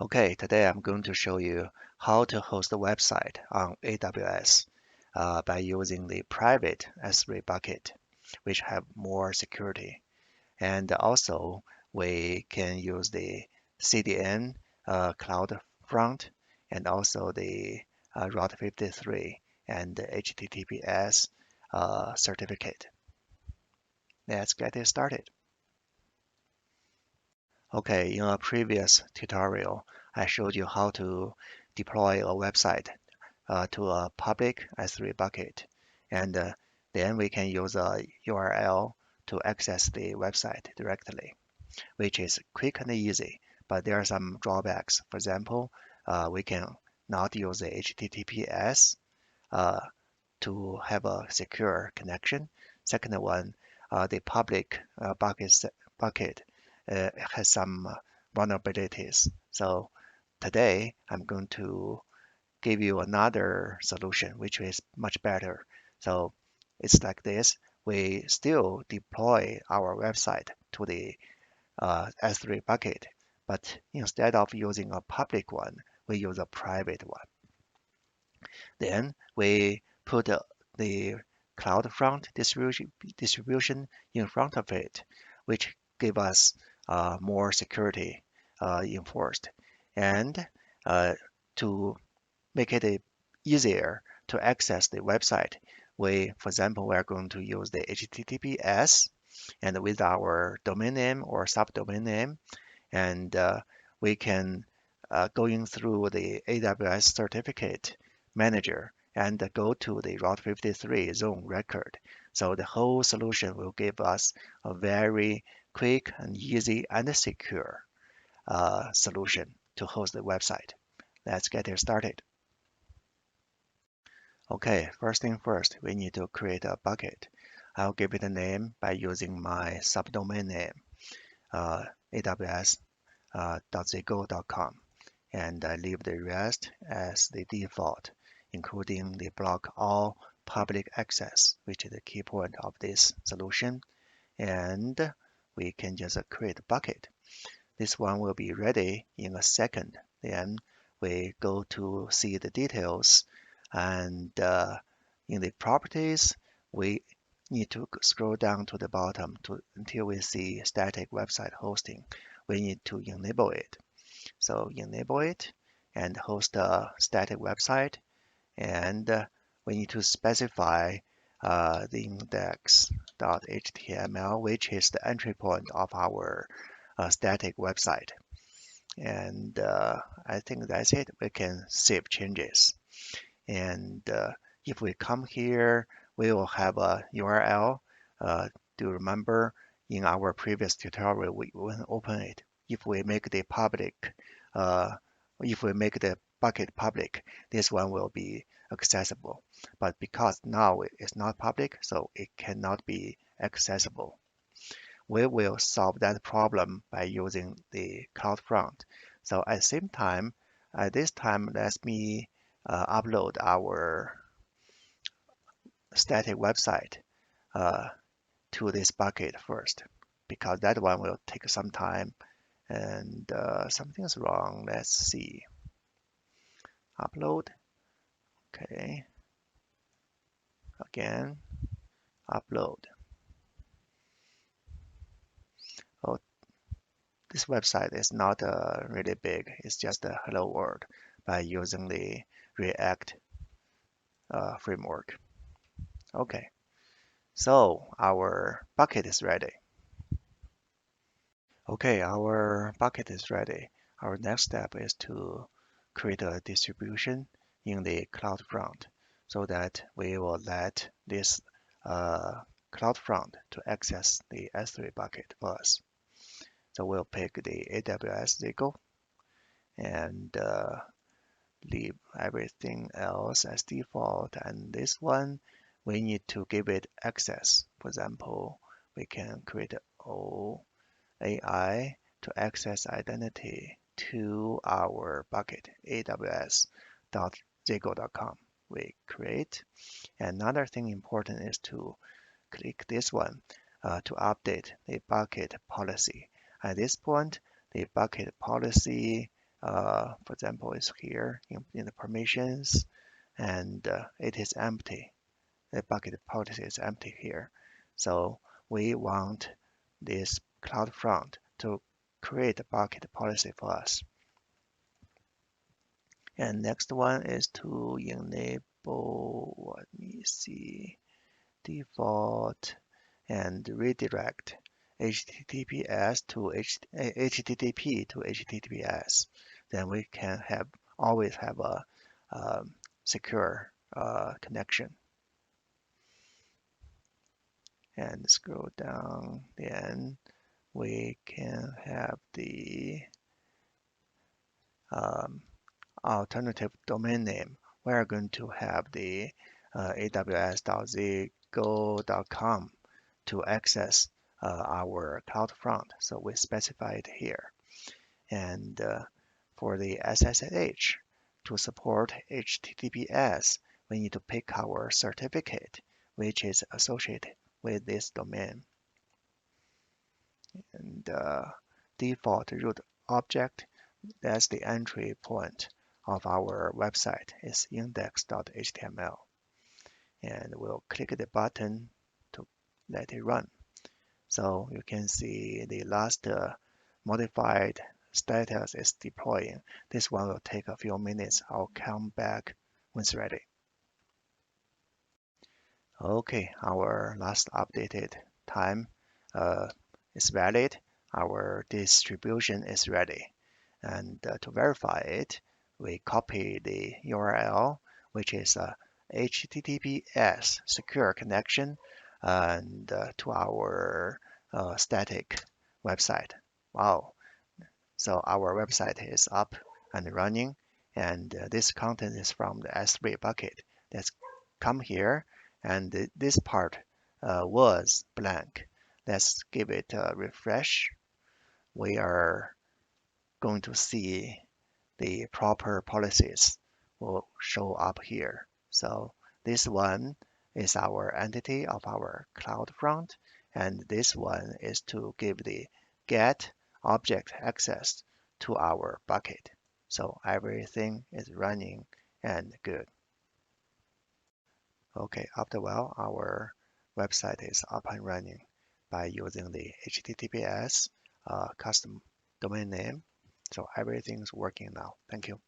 Okay, today I'm going to show you how to host a website on AWS by using the private S3 bucket, which have more security. And also, we can use the CDN CloudFront and also the Route 53 and the HTTPS certificate. Let's get it started. Okay, in a previous tutorial, I showed you how to deploy a website to a public S3 bucket. And then we can use a URL to access the website directly, which is quick and easy. But there are some drawbacks. For example, we can not use the HTTPS uh, to have a secure connection. Second one, the public bucket has some vulnerabilities. So today I'm going to give you another solution which is much better. So it's like this. We still deploy our website to the S3 bucket, but instead of using a public one, we use a private one. Then we put the CloudFront distribution in front of it, which give us more security enforced. And to make it easier to access the website, for example, we are going to use the HTTPS and with our domain name or subdomain name, and we can going through the AWS certificate manager and go to the Route 53 zone record. So the whole solution will give us a very quick and easy and secure solution to host the website. Let's get it started. Okay, first thing first, we need to create a bucket. I'll give it a name by using my subdomain name, aws.zego.com, and I leave the rest as the default, including the block all public access, which is the key point of this solution. And we can just create a bucket. This one will be ready in a second. Then we go to see the details, and in the properties, we need to scroll down to the bottom until we see static website hosting. We need to enable it. So enable it and host a static website, and we need to specify the index.html, which is the entry point of our static website. And I think that's it. We can save changes. And if we come here, we will have a URL. Do remember in our previous tutorial, we will open it. If we make the bucket public, this one will be accessible. But because now it's not public, so it cannot be accessible. We will solve that problem by using the CloudFront. So at this time, let me upload our static website to this bucket first, because that one will take some time and something's wrong. Let's see. Upload. Okay. Again, upload. Oh, this website is not really big. It's just a hello world by using the React framework. Okay, so our bucket is ready. Okay, our bucket is ready. Our next step is to create a distribution in the CloudFront so that we will let this CloudFront to access the S3 bucket for us. So we'll pick the AWS Zego and leave everything else as default. And this one, we need to give it access. For example, we can create OAI to access identity to our bucket, aws.zego.com. We create. Another thing important is to click this one to update the bucket policy. At this point, the bucket policy For example, is here in the permissions, and it is empty. The bucket policy is empty here. So we want this CloudFront to create a bucket policy for us. And next one is to enable, let me see, default and redirect HTTPS to HTTP to HTTPS. Then we can always have a secure connection. And scroll down, then we can have the alternative domain name. We're going to have the aws.zgo.com to access our CloudFront. So we specify it here. And for the SSH, to support HTTPS, we need to pick our certificate, which is associated with this domain. And default root object, that's the entry point of our website, is index.html. And we'll click the button to let it run. So you can see the last modified status is deploying. This one will take a few minutes. I'll come back when it's ready. Okay, our last updated time is valid. Our distribution is ready. And to verify it, we copy the URL, which is a HTTPS secure connection, and to our static website. Wow. So our website is up and running, and this content is from the S3 bucket. Let's come here, and this part was blank. Let's give it a refresh. We are going to see the proper policies will show up here. So this one is our entity of our CloudFront, and this one is to give the get object access to our bucket. So everything is running and good. Okay, after a while, our website is up and running by using the HTTPS custom domain name. So everything's working now. Thank you.